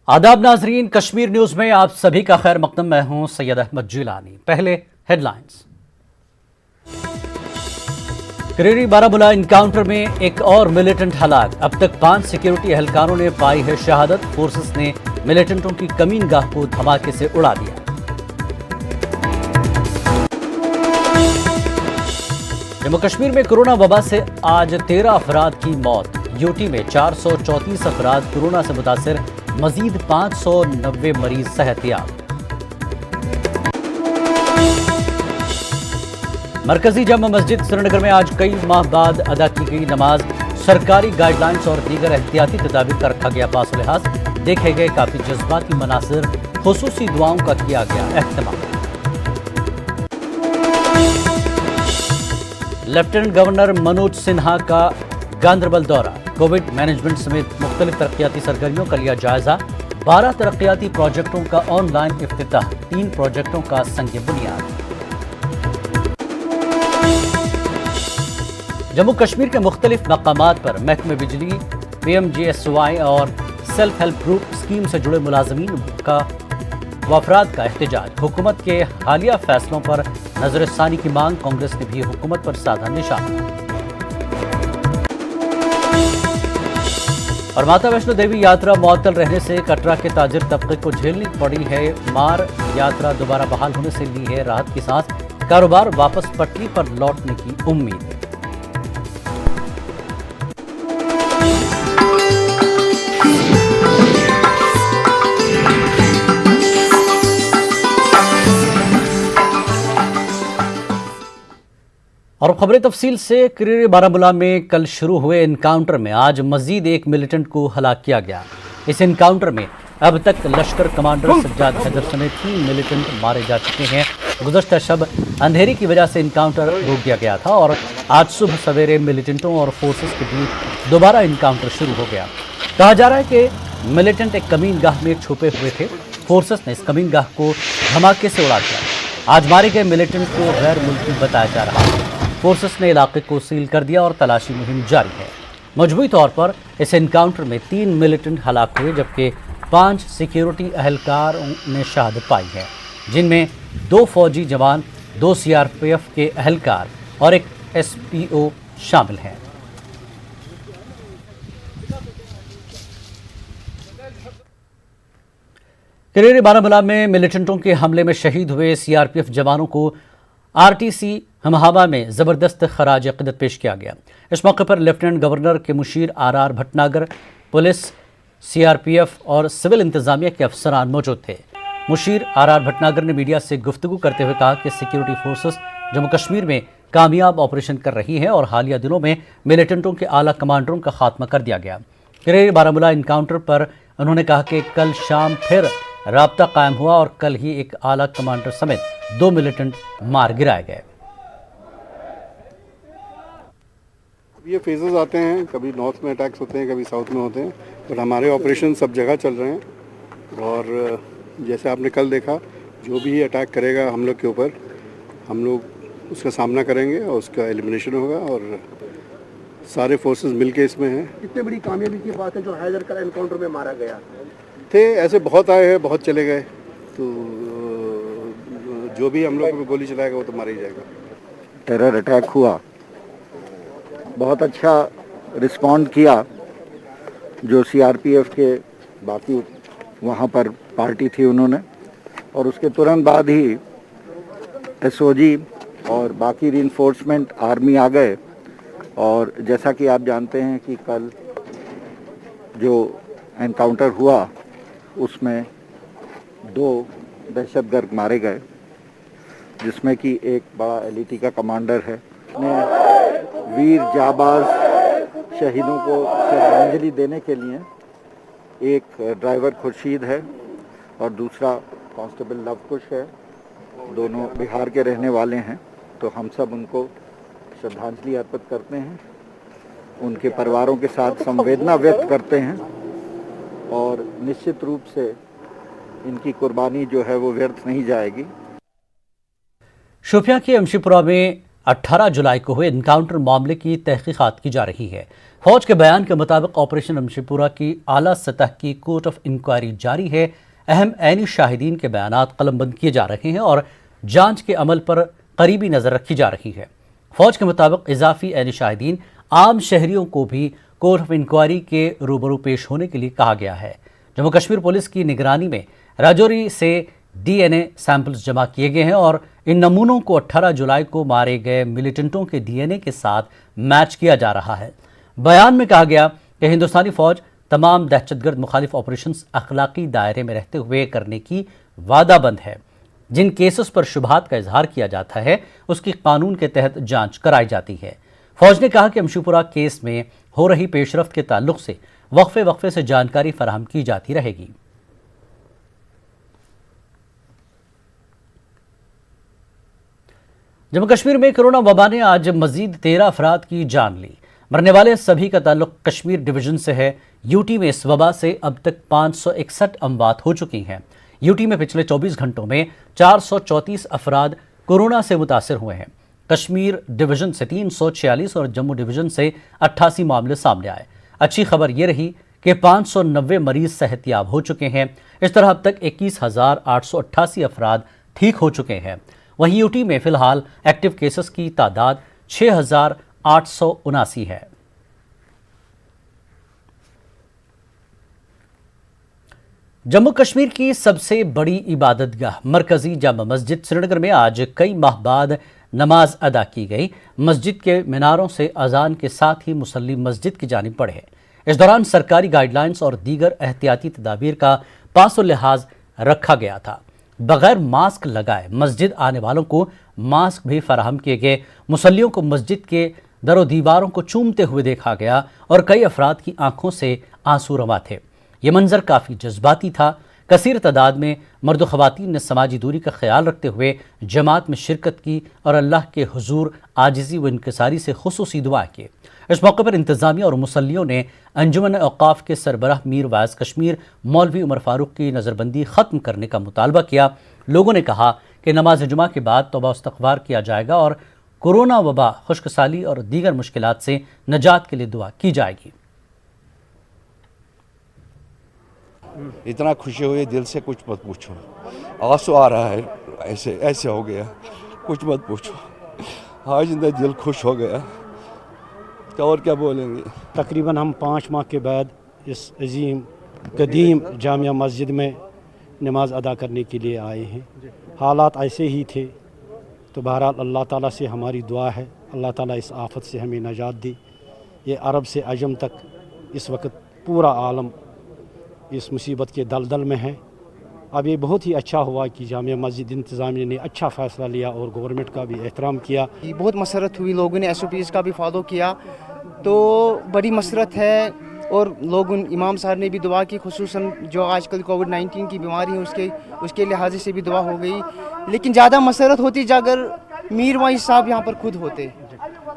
आदाब नाजरीन, कश्मीर न्यूज में आप सभी का खैर मकदम। मैं हूं सैयद अहमद जिलानी। पहले हेडलाइंस। करेरी बारामूला इनकाउंटर में एक और मिलिटेंट हलाक। अब तक 5 सिक्योरिटी एहलकारों ने पाई है शहादत। फोर्सेस ने मिलिटेंटों की कमीनगाह को धमाके से उड़ा दिया। जम्मू कश्मीर में कोरोना वबा से आज 13 अफराद की मौत। यूटी में 434 अफराद कोरोना से मुतासिर, मजीद 590 मरीज सेहतियाब। मरकजी जामा मस्जिद श्रीनगर में आज कई माह बाद अदा की गई नमाज। सरकारी गाइडलाइंस और दीगर एहतियाती तदाबीर का रखा गया पास लिहाज। देखे गए काफी जज्बाती मनासिर, खुसूसी दुआओं का किया गया एहतमाम। लेफ्टिनेंट गवर्नर मनोज सिन्हा का गांदरबल दौरा। कोविड मैनेजमेंट समेत मुख्तलिफ तरक्याती सरगर्मियों का लिया जायजा। 12 तरक्याती प्रोजेक्टों का ऑनलाइन इफ्तिताह। 3 प्रोजेक्टों का संग बुनियाद। जम्मू कश्मीर के मुख्तलिफ मकामात पर महकमे बिजली, PMGSY और सेल्फ हेल्प ग्रुप स्कीम से जुड़े मुलाजमीन का व अफराद का एहतजाज। हुकूमत के हालिया फैसलों पर नजरसानी की मांग। कांग्रेस ने भी हुकूमत पर साधा निशाना। और माता वैष्णो देवी यात्रा मुअत्तल रहने से कटरा के ताजिर तबके को झेलनी पड़ी है मार। यात्रा दोबारा बहाल होने से ली है राहत की सांस। कारोबार वापस पटरी पर लौटने की उम्मीद। और खबरें तफसील से। करेरी बारामूला में कल शुरू हुए इनकाउंटर में आज मजीद एक मिलिटेंट को हलाक किया गया। इस इनकाउंटर में अब तक लश्कर कमांडर सज्जाद हैदर समेत 3 मिलिटेंट मारे जा चुके हैं। गुज़श्ता शब अंधेरी की वजह से इनकाउंटर रोक दिया गया था और आज सुबह सवेरे मिलिटेंटों और फोर्सेस के बीच दोबारा इनकाउंटर शुरू हो गया। कहा जा रहा है कि मिलिटेंट एक कमीनगाह में छुपे हुए थे। फोर्सेस ने इस कमीनगाह को धमाके से उड़ा दिया। आज मारे गए मिलिटेंट को गैर मुल्की बताया जा रहा है। फोर्सेस ने इलाके को सील कर दिया और तलाशी मुहिम जारी है। मजबूती तौर पर इस एनकाउंटर में 3 मिलिटेंट हलाक हुए, जबकि 5 सिक्योरिटी एहलकारों ने शहादत पाई है, जिनमें 2 फौजी जवान, 2 CRPF के एहलकार और एक SPO शामिल हैं। करेरी बारामूला में मिलिटेंटों के हमले में शहीद हुए CRPF जवानों को RTC हमहामा में ज़बरदस्त खराज अक़ीदत पेश किया गया। इस मौके पर लेफ्टिनेंट गवर्नर के मुशीर RR भटनागर, पुलिस, CRPF और सिविल इंतज़ामिया के अफसरान मौजूद थे। मुशीर RR भटनागर ने मीडिया से गुफ्तगू करते हुए कहा कि सिक्योरिटी फोर्सेस जम्मू कश्मीर में कामयाब ऑपरेशन कर रही हैं और हालिया दिनों में मिलिटेंटों के आला कमांडरों का खात्मा कर दिया गया। करेरी बारामूला इनकाउंटर पर उन्होंने कहा कि कल शाम फिर राब्ता कायम हुआ और कल ही एक आला कमांडर समेत 2 मिलिटेंट मार गिराए गए। ये फेजेस आते हैं, कभी नॉर्थ में अटैक्स होते हैं, कभी साउथ में होते हैं, बट हमारे ऑपरेशन सब जगह चल रहे हैं। और जैसे आपने कल देखा, जो भी अटैक करेगा हम लोग के ऊपर, हम लोग उसका सामना करेंगे और उसका एलिमिनेशन होगा। और सारे फोर्सेस मिलके इसमें हैं। कितनी बड़ी कामयाबी की बात है जो हैदर का एनकाउंटर में मारा गया थे। ऐसे बहुत आए हैं, बहुत चले गए, तो जो भी हम लोग गोली चलाएगा वो तो मारा ही जाएगा। टेरर अटैक हुआ, बहुत अच्छा रिस्पॉन्ड किया। जो CRPF के बाकी वहाँ पर पार्टी थी उन्होंने, और उसके तुरंत बाद ही SOG और बाकी रीइंफोर्समेंट आर्मी आ गए। और जैसा कि आप जानते हैं कि कल जो एनकाउंटर हुआ उसमें 2 दहशतगर्द मारे गए, जिसमें कि एक बड़ा LET का कमांडर है। वीर जाबाज शहीदों को श्रद्धांजलि देने के लिए एक ड्राइवर खुर्शीद है और दूसरा कांस्टेबल लवकुश है। दोनों बिहार के रहने वाले हैं। तो हम सब उनको श्रद्धांजलि अर्पित करते हैं, उनके परिवारों के साथ संवेदना व्यक्त करते हैं और निश्चित रूप से इनकी कुर्बानी जो है वो व्यर्थ नहीं जाएगी। शोपियां के अमशीपुरा में 18 जुलाई को हुए इनकाउंटर मामले की तहकीकात की जा रही है। फौज के बयान के मुताबिक ऑपरेशन अमशीपुरा की आला सतह की कोर्ट ऑफ इंक्वायरी जारी है। अहम ऐनी शाहिदीन के बयानात कलमबंद किए जा रहे हैं और जांच के अमल पर करीबी नज़र रखी जा रही है। फौज के मुताबिक इजाफी ऐनी शाहिदीन आम शहरियों को भी कोर्ट ऑफ इंक्वायरी के रूबरू पेश होने के लिए कहा गया है। जम्मू कश्मीर पुलिस की निगरानी में राजौरी से DNA सैंपल्स जमा किए गए हैं और इन नमूनों को 18 जुलाई को मारे गए मिलिटेंटों के DNA के साथ मैच किया जा रहा है। बयान में कहा गया कि हिंदुस्तानी फौज तमाम दहशतगर्द मुखालिफ ऑपरेशंस अखलाकी दायरे में रहते हुए करने की वादाबंद है। जिन केसेस पर शुबहात का इजहार किया जाता है उसकी कानून के तहत जांच कराई जाती है। फौज ने कहा कि अमशीपुरा केस में हो रही पेशरफ्त के ताल्लुक से वक्फे से जानकारी फराहम की जाती रहेगी। जम्मू कश्मीर में कोरोना वबा ने आज मजीद 13 अफराद की जान ली। मरने वाले सभी का ताल्लुक कश्मीर डिवीजन से है। यूटी में इस वबा से अब तक 561 अमवात हो चुकी हैं। यूटी में पिछले 24 घंटों में 434 अफराद कोरोना से मुतासर हुए हैं। कश्मीर डिवीजन से 346 और जम्मू डिवीजन से 88 मामले सामने आए। अच्छी खबर यह रही कि 590 मरीज सेहतयाब हो चुके हैं। इस तरह अब तक 21,888 अफराद ठीक हो चुके हैं। वहीं यूटी में फिलहाल एक्टिव केसेस की तादाद 6,879 है। जम्मू कश्मीर की सबसे बड़ी इबादतगाह मरकजी जामा मस्जिद श्रीनगर में आज कई माह बाद नमाज अदा की गई। मस्जिद के मीनारों से अजान के साथ ही मुसल्ली मस्जिद की जानिब बढ़े। इस दौरान सरकारी गाइडलाइंस और दीगर एहतियाती तदाबीर का पासो लिहाज रखा गया था। बगैर मास्क लगाए मस्जिद आने वालों को मास्क भी फराहम किए गए। मुसल्लियों को मस्जिद के दरो दीवारों को चूमते हुए देखा गया और कई अफराद की आंखों से आंसू रवा थे। ये मंजर काफ़ी जज्बाती था। कसीर तादाद में मर्द व ख़वातीन ने समाजी दूरी का ख्याल रखते हुए जमात में शिरकत की और अल्लाह के हुजूर आजिज़ी व इनकिसारी से खुसूसी दुआएं की। इस मौके पर इंतज़ामिया और मुसल्लियों ने अंजुमन औक़ाफ़ के सरबराह मीर वाइस कश्मीर मौलवी उमर फारूक की नज़रबंदी ख़त्म करने का मुतालबा किया। लोगों ने कहा कि नमाज जुमा के बाद तौबा इस्तग़फ़ार किया जाएगा और कोरोना वबा, खुश्क साली और दीगर मुश्किलात से निजात के लिए दुआ की जाएगी। इतना खुशी हुई दिल से कुछ मत पूछो। आंसू आ रहा है, ऐसे हो गया, कुछ मत पूछो। आज दिल खुश हो गया, और क्या बोलेंगे। तकरीबन हम 5 माह के बाद इस अजीम कदीम जामिया मस्जिद में नमाज अदा करने के लिए आए हैं। हालात ऐसे ही थे तो बहरहाल अल्लाह ताला से हमारी दुआ है अल्लाह ताला इस आफत से हमें नजात दे। ये अरब से अजम तक इस वक्त पूरा आलम इस मुसीबत के दलदल में है। अब ये बहुत ही अच्छा हुआ कि जामिया मस्जिद इंतज़ामिया ने अच्छा फ़ैसला लिया और गवर्नमेंट का भी एहतराम किया। बहुत मसरत हुई, लोगों ने SOPs का भी फॉलो किया, तो बड़ी मसरत है। और लोग इमाम साहब ने भी दुआ की, खुसूसन जो आजकल कोविड-19 की बीमारी है उसके लिहाज से भी दुआ हो गई। लेकिन ज़्यादा मसरत होती अगर मीर वाइज साहब यहाँ पर खुद होते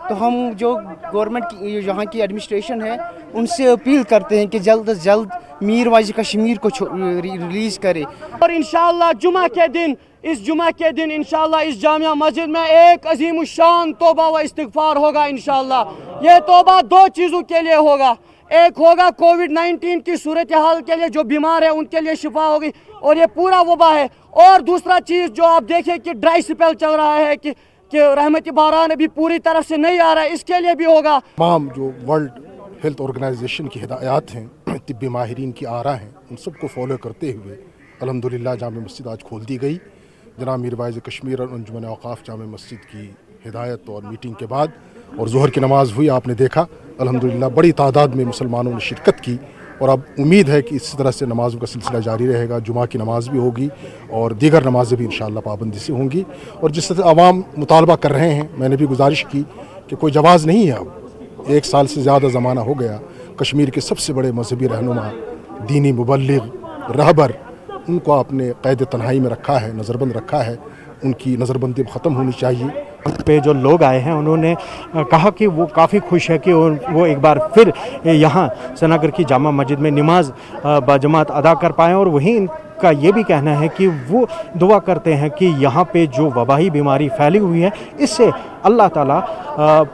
तो हम जो गवर्नमेंट की यहाँ की एडमिनिस्ट्रेशन है उनसे अपील करते हैं कि जल्द से जल्द मीर वाइज कश्मीर को रिलीज़ करे। और इंशाअल्लाह इस जुमा के दिन इंशाअल्लाह इस जामिया मस्जिद में एक अजीम शान तौबा व इस्तिग़फ़ार होगा। इंशाअल्लाह ये तौबा 2 चीज़ों के लिए होगा। एक होगा कोविड-19 की सूरत हाल के लिए, जो बीमार है उनके लिए शिफा होगी और ये पूरा वबा है। और दूसरा चीज़ जो आप देखें कि ड्राई स्पेल चल रहा है कि रहमती बारान अभी पूरी तरह से नहीं आ रहा है, इसके लिए भी होगा। तमाम जो वर्ल्ड हेल्थ ऑर्गेनाइजेशन की हिदायत हैं, तिब्बी माहिरीन की आरा हैं, उन सबको फॉलो करते हुए अल्हम्दुलिल्लाह जामे मस्जिद आज खोल दी गई। जनाब मीर वाइस कश्मीर और अंजुमन औक़ाफ़ जामे मस्जिद की हिदायत और मीटिंग के बाद और ज़ोहर की नमाज़ हुई, आपने देखा अल्हम्दुलिल्लाह बड़ी तादाद में मुसलमानों ने शिरकत की। और अब उम्मीद है कि इसी तरह से नमाज़ों का सिलसिला जारी रहेगा। जुमा की नमाज़ भी होगी और दीगर नमाज़ें भी इंशाअल्लाह पाबंदी से होंगी। और जिस तरह आवाम मुतालबा कर रहे हैं, मैंने भी गुजारिश की कि कोई जवाज़ नहीं है। अब 1 साल से ज़्यादा ज़माना हो गया, कश्मीर के सबसे बड़े मजहबी रहनुमा, दीनी मुबल्लिग, रहबर, उनको आपने क़ैद तन्हाई में रखा है, नज़रबंद रखा है। उनकी नज़रबंदी ख़त्म होनी चाहिए। पे जो लोग आए हैं उन्होंने कहा कि वो काफ़ी खुश है कि वो एक बार फिर यहाँ श्रीनगर की जामा मस्जिद में नमाज बाजमात अदा कर पाएँ। और वहीं इनका ये भी कहना है कि वो दुआ करते हैं कि यहाँ पे जो वबाही बीमारी फैली हुई है इससे अल्लाह ताला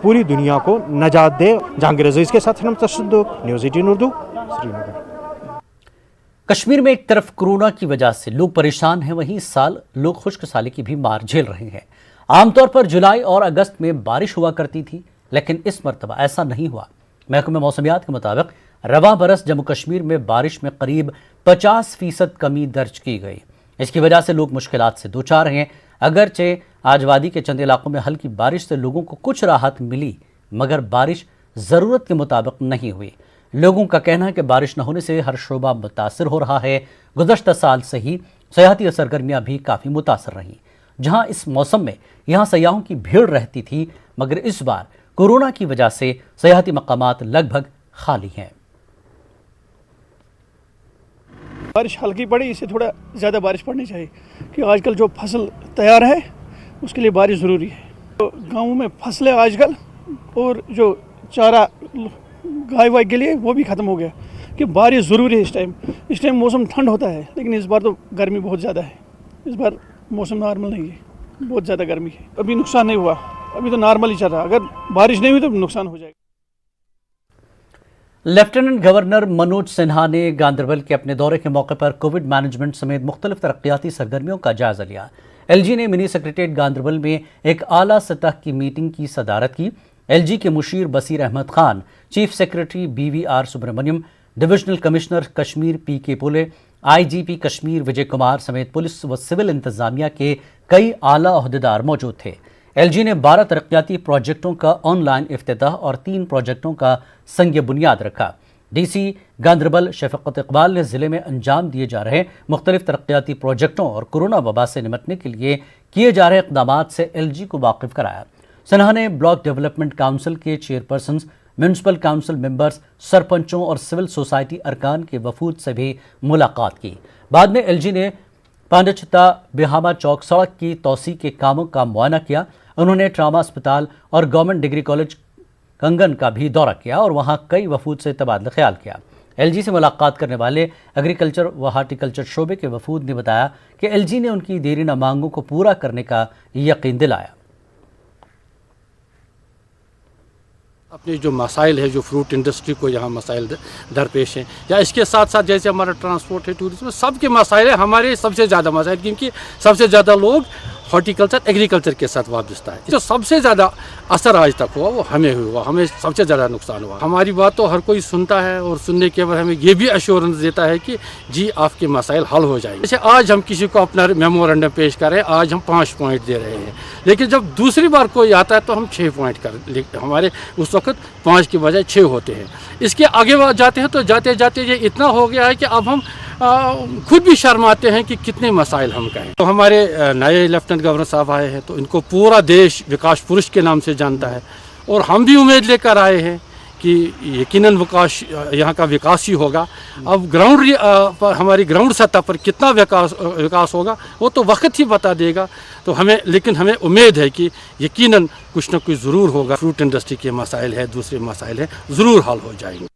पूरी दुनिया को नजात दे। जहांगीर अजीज़ के साथ सनम तशद्दुक, न्यूज़ 18 उर्दू, श्रीनगर। कश्मीर में एक तरफ कोरोना की वजह से लोग परेशान हैं, वहीं इस साल लोग खुश्क साली की भी मार झेल रहे हैं। आमतौर पर जुलाई और अगस्त में बारिश हुआ करती थी, लेकिन इस मरतबा ऐसा नहीं हुआ। महकमे मौसमियात के मुताबिक रवां बरस जम्मू कश्मीर में बारिश में करीब 50% कमी दर्ज की गई। इसकी वजह से लोग मुश्किलात से दो चार हैं। अगरचे आज वादी के चंद इलाकों में हल्की बारिश से लोगों को कुछ राहत मिली, मगर बारिश ज़रूरत के मुताबिक नहीं हुई। लोगों का कहना है कि बारिश न होने से हर शोबा मुतासर हो रहा है। गुज़श्ता साल से ही सयाहती सरगर्मियाँ भी काफ़ी मुतासर रहीं। जहाँ इस मौसम में यहाँ सयाहों की भीड़ रहती थी, मगर इस बार कोरोना की वजह से सयाहती मकामात लगभग खाली हैं। बारिश हल्की पड़ी, इससे थोड़ा ज़्यादा बारिश पड़नी चाहिए कि आजकल जो फसल तैयार है उसके लिए बारिश ज़रूरी है। तो गाँव में फसलें आजकल और जो चारा गाय वाय के लिए वो भी ख़त्म हो गया कि बारिश ज़रूरी है। इस टाइम मौसम ठंड होता है, लेकिन इस बार तो गर्मी बहुत ज़्यादा है। इस बार मौसम नॉर्मल नहीं है, बहुत ज़्यादा गर्मी है। अभी नुकसान नहीं हुआ, अभी तो नॉर्मल ही चल रहा है। अगर बारिश नहीं हुई तो नुकसान हो जाएगा। लेफ्टिनेंट गवर्नर मनोज सिन्हा ने गांदरबल के अपने दौरे के मौके पर कोविड मैनेजमेंट समेत मुख्तलिफ तरक्याती सरगर्मियों का जायजा लिया। LG ने मिनी सेक्रेटेरिएट गांदरबल में एक आला सतह की मीटिंग की सदारत की। LG के मुशीर Basheer Ahmad Khan, chief secretary BVR Subrahmanyam, divisional commissioner Kashmir PK Pole, IGP Kashmir Vijay Kumar समेत पुलिस व सिविल इंतजामिया के कई आला ओहदेदार मौजूद थे। LG ने 12 तरक्याती प्रोजेक्टों का ऑनलाइन इफ्तिताह और 3 प्रोजेक्टों का संग बुनियाद रखा। DC गांदरबल शफकत इकबाल ने ज़िले में अंजाम दिए जा रहे मुख्तलिफ तरक्याती प्रोजेक्टों और कोरोना वबा से निपटने के लिए किए जा रहे इक़दामात से LG को वाकिफ़ कराया। सिन्हा ने ब्लॉक डेवलपमेंट काउंसिल के चेयरपर्सन्स, म्यूनसिपल काउंसिल मेंबर्स, सरपंचों और सिविल सोसाइटी अरकान के वफूद से भी मुलाकात की। बाद में LG ने पांडचता बिहामा चौक सड़क की तोसी के कामों का मुआयना किया। उन्होंने ट्रामा अस्पताल और गवर्नमेंट डिग्री कॉलेज कंगन का भी दौरा किया और वहां कई वफूद से तबादला ख्याल किया। LG से मुलाकात करने वाले एग्रीकल्चर व हार्टिकल्चर शोबे के वफूद ने बताया कि LG ने उनकी देरीना मांगों को पूरा करने का यकीन दिलाया। अपने जो मसाइल है, जो फ्रूट इंडस्ट्री को यहाँ मसाइल दरपेश हैं, या इसके साथ साथ जैसे हमारा ट्रांसपोर्ट है, टूरिज्म, सबके मसाइल है। हमारे सबसे ज़्यादा मसाइल, क्योंकि सबसे ज़्यादा लोग हॉर्टिकल्चर एग्रीकल्चर के साथ वाबस्ता है। जो सबसे ज़्यादा असर आज तक हुआ वो हमें हुआ, हमें सबसे ज़्यादा नुकसान हुआ। हमारी बात तो हर कोई सुनता है और सुनने के बाद हमें ये भी एश्योरेंस देता है कि जी आपके मसाइल हल हो जाएंगे। जैसे आज हम किसी को अपना मेमोरेंडम पेश कर रहे हैं, आज हम 5 पॉइंट दे रहे हैं, लेकिन जब दूसरी बार कोई आता है तो हम 6 पॉइंट कर, हमारे उस वक्त 5 की बजाय 6 होते हैं। इसके आगे जाते हैं तो जाते जाते ये इतना हो गया है कि अब हम खुद भी शर्माते हैं कि कितने मसाइल हम कहें। तो हमारे नए लेफ्टिनेंट गवर्नर साहब आए हैं तो इनको पूरा देश विकास पुरुष के नाम से जानता है, और हम भी उम्मीद लेकर आए हैं कि यकीनन विकास यहाँ का विकास ही होगा। अब ग्राउंड पर, हमारी ग्राउंड सतह पर कितना विकास होगा वो तो वक्त ही बता देगा। तो लेकिन हमें उम्मीद है कि यकीनन कुछ न कुछ ज़रूर होगा। फ्रूट इंडस्ट्री के मसाइल है, दूसरे मसाइल हैं, ज़रूर हल हो जाएंगे।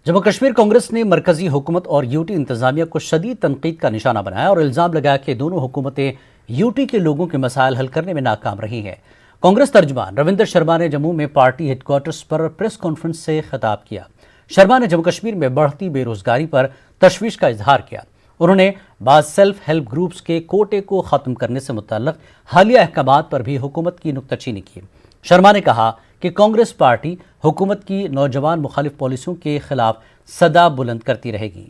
जम्मू कश्मीर कांग्रेस ने मरकजी हुकूमत और यूटी इंतजामिया को शदीद तनकीद का निशाना बनाया और इल्ज़ाम लगाया कि दोनों हुकूमतें यूटी के लोगों के मसाइल हल करने में नाकाम रही हैं। कांग्रेस तर्जुमान रविंदर शर्मा ने जम्मू में पार्टी हेडक्वार्टर्स पर प्रेस कॉन्फ्रेंस से खिताब किया। शर्मा ने जम्मू कश्मीर में बढ़ती बेरोजगारी पर तशवीश का इजहार किया। उन्होंने बाद सेल्फ हेल्प ग्रुप्स के कोटे को ख़त्म करने से मुतल्लिक़ हालिया अहकामात पर भी हुकूमत की नुक्ताचीनी की। शर्मा ने कहा कि कांग्रेस पार्टी हुकूमत की नौजवान मुखालिफ पॉलिसियों के खिलाफ सदा बुलंद करती रहेगी।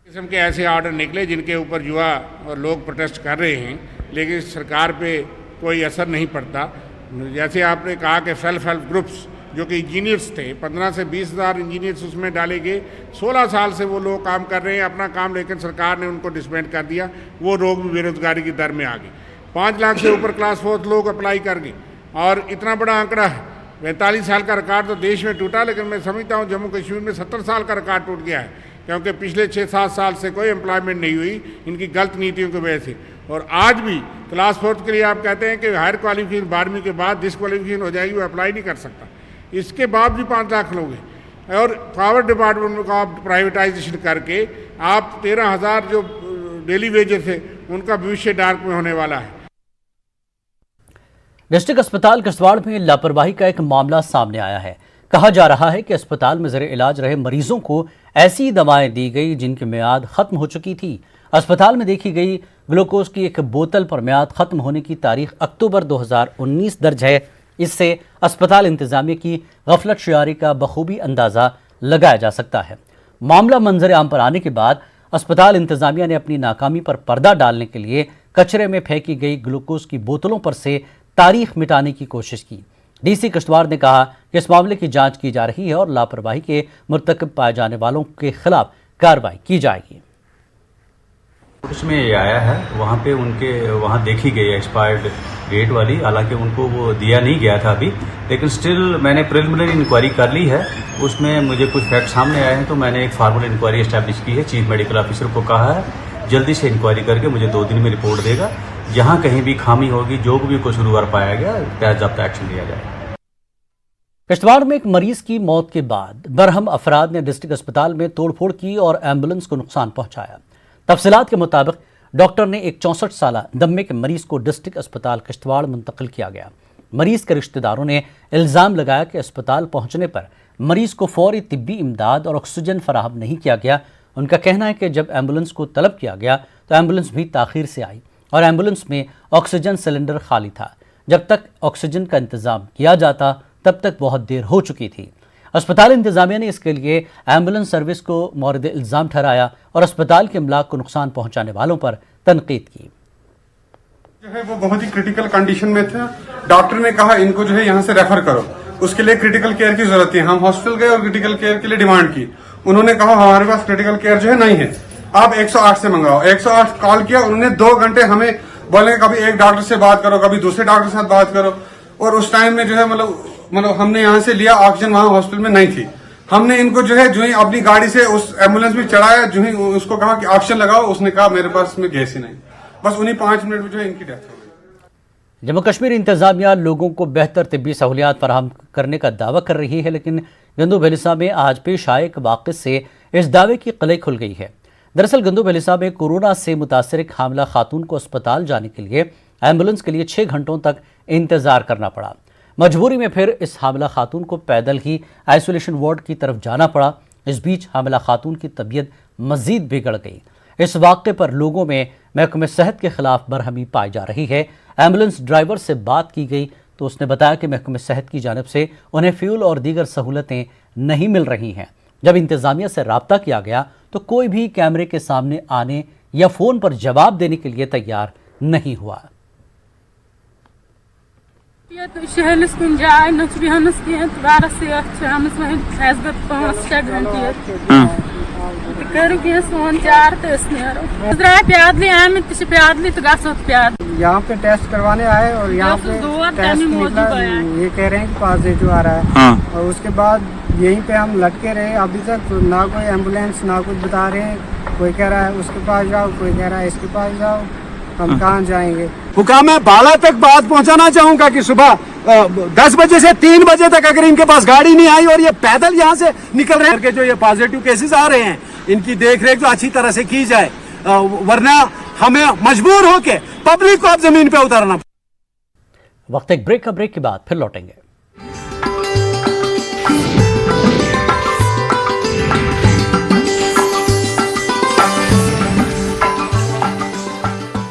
किस्म के ऐसे ऑर्डर निकले जिनके ऊपर युवा और लोग प्रोटेस्ट कर रहे हैं, लेकिन सरकार पे कोई असर नहीं पड़ता। जैसे आपने कहा कि सेल्फ हेल्प ग्रुप्स जो कि इंजीनियर्स थे, 15 से 20 हज़ार इंजीनियर्स उसमें डाले गए। 16 साल से वो लोग काम कर रहे हैं अपना काम, लेकिन सरकार ने उनको डिसबैंड कर दिया। वो लोग भी बेरोजगारी की दर में आ गए। 5 लाख से ऊपर क्लास 4 लोग अप्लाई कर गए, और इतना बड़ा आंकड़ा है। 45 साल का रिकॉर्ड तो देश में टूटा, लेकिन मैं समझता हूँ जम्मू कश्मीर में 70 साल का रिकॉर्ड टूट गया है। क्योंकि पिछले 6-7 साल से कोई एम्प्लॉयमेंट नहीं हुई इनकी गलत नीतियों की वजह से। और आज भी क्लास 4 के लिए आप कहते हैं कि हायर क्वालिफिकेशन 12वीं के बाद डिसक्वालिफिकेशन हो जाएगी, वो अप्लाई नहीं कर सकता। इसके बाद भी 5 लाख लोग हैं। और पावर डिपार्टमेंट का आप प्राइवेटाइजेशन करके आप 13,000 जो डेली वेजेस थे उनका भविष्य डार्क में होने वाला है। डिस्ट्रिक्ट अस्पताल किश्तवाड़ में लापरवाही का एक मामला सामने आया है। कहा जा रहा है कि अस्पताल में ज़ेर इलाज रहे मरीजों को ऐसी दवाएं दी गई जिनकी मियाद खत्म हो चुकी थी। अस्पताल में देखी गई ग्लूकोज की एक बोतल पर मियाद खत्म होने की तारीख अक्टूबर 2019 दर्ज है। इससे अस्पताल इंतजामिया की गफलत शियारी का बखूबी अंदाज़ा लगाया जा सकता है। मामला मंजर आम पर आने के बाद अस्पताल इंतजामिया ने अपनी नाकामी पर पर्दा डालने के लिए कचरे में फेंकी गई ग्लूकोज की बोतलों पर से तारीख मिटाने की कोशिश की। डीसी किश्तवाड़ ने कहा कि इस मामले की जांच की जा रही है और लापरवाही के मुर्तकब पाए जाने वालों के खिलाफ कार्रवाई की जाएगी। उसमें ये आया है, वहाँ पे उनके वहाँ देखी गई एक्सपायर्ड डेट वाली, हालांकि उनको वो दिया नहीं गया था अभी, लेकिन स्टिल मैंने प्रिलिमिनरी इंक्वायरी कर ली है। उसमें मुझे कुछ फैक्ट सामने आए हैं तो मैंने एक फॉर्मल इंक्वायरी एस्टैब्लिश की है। चीफ मेडिकल ऑफिसर को कहा है जल्दी से इंक्वायरी करके मुझे 2 दिन में रिपोर्ट देगा। जहाँ कहीं भी खामी होगी, जो भी कसूरवार पाया गया, बाकायदा एक्शन लिया जाएगा। किश्तवाड़ में एक मरीज की मौत के बाद बरहम अफराद ने डिस्ट्रिक्ट अस्पताल में तोड़फोड़ की और एम्बुलेंस को नुकसान पहुंचाया। तफसीलात के मुताबिक डॉक्टर ने एक 64 साला दम्मे के मरीज को डिस्ट्रिक्ट अस्पताल किश्तवाड़ मुंतकिल किया गया। मरीज के रिश्तेदारों ने इल्ज़ाम लगाया कि अस्पताल पहुंचने पर मरीज को फौरी तिब्बी इमदाद और ऑक्सीजन फराहम नहीं किया गया। उनका कहना है कि जब एम्बुलेंस को तलब किया गया तो एम्बुलेंस भी ताख़ीर से आई और एम्बुलेंस में ऑक्सीजन सिलेंडर खाली था। जब तक ऑक्सीजन का इंतज़ाम किया जाता तब तक बहुत देर हो चुकी थी। अस्पताल इंतजामिया ने इसके लिए एम्बुलेंस सर्विस को मौरद इल्ज़ाम ठहराया और अस्पताल के अमलाक को नुकसान पहुंचाने वालों पर तनकीद की। जो है वो बहुत ही क्रिटिकल कंडीशन में थे। डॉक्टर ने कहा इनको जो है यहाँ से रेफर करो, उसके लिए क्रिटिकल केयर की जरूरत है। हम हॉस्पिटल गए और क्रिटिकल केयर के लिए डिमांड की। उन्होंने कहा हमारे पास क्रिटिकल केयर जो है नहीं है, आप 108 से मंगाओ। 108 कॉल किया, उन्होंने 2 घंटे हमें बोले कभी एक डॉक्टर से बात करो, कभी दूसरे डॉक्टर से बात करो। और उस टाइम में जो है मतलब हमने यहाँ से लिया, ऑक्सीजन वहाँ हॉस्पिटल में नहीं थी। हमने इनको जो ही अपनी गाड़ी से उस एम्बुलेंस में चढ़ाया, जो ही उसको कहा कि ऑक्सीजन लगाओ, उसने कहा मेरे पास में गैस ही नहीं। बस उन्हीं 5 मिनट में जो है इनकी डेथ हो गई। जम्मू कश्मीर इंतजामिया लोगों को बेहतर तिब्बी सहूलियात फराहम करने का दावा कर रही है, लेकिन गंदू भलिसा में आज पेश आए एक वाक़े से इस दावे की कलई खुल गई है। दरअसल गंदू भलिसा में कोरोना से मुतासर एक हामिला खातून को अस्पताल जाने के लिए एम्बुलेंस के लिए 6 घंटों तक इंतजार करना पड़ा। मजबूरी में फिर इस हामिला खातून को पैदल ही आइसोलेशन वार्ड की तरफ जाना पड़ा। इस बीच हामिला खातून की तबीयत मजीद बिगड़ गई। इस वाक़े पर लोगों में महकमे सेहत के खिलाफ बरहमी पाई जा रही है। एम्बुलेंस ड्राइवर से बात की गई तो उसने बताया कि महकमे सेहत की जानिब से उन्हें फ्यूल और दीगर सहूलतें नहीं मिल रही हैं। जब इंतज़ामिया से रब्ता किया गया तो कोई भी कैमरे के सामने आने या फ़ोन पर जवाब देने के लिए तैयार नहीं हुआ। शहरस कुन जाए न बेहनस कह बारस आमस वह 5-6 घंटे कर सोन 4 तो द्राय प्यादली आमित प्यादली तो गो प्याद यहाँ पे टेस्ट करवाने आए और यहाँ पे टेस्ट निकला, ये कह रहे हैं कि पॉजिटिव आ रहा है। और उसके बाद यहीं पे हम लटके रहे अभी तक, ना कोई एम्बुलेंस ना कुछ बता रहे हैं। कोई कह रहा है उसके पास जाओ, कोई कह रहा है इसके पास जाओ, हम कहाँ जाएंगे। हुकाम मैं बाला तक बात पहुंचाना चाहूंगा कि सुबह 10 बजे से 3 बजे तक अगर इनके पास गाड़ी नहीं आई और ये पैदल यहाँ से निकल रहे हैं, जो ये पॉजिटिव केसेस आ रहे हैं इनकी देखरेख जो अच्छी तरह से की जाए, वरना हमें मजबूर होके पब्लिक को अब जमीन पे उतारना। वक्त एक ब्रेक के बाद फिर लौटेंगे।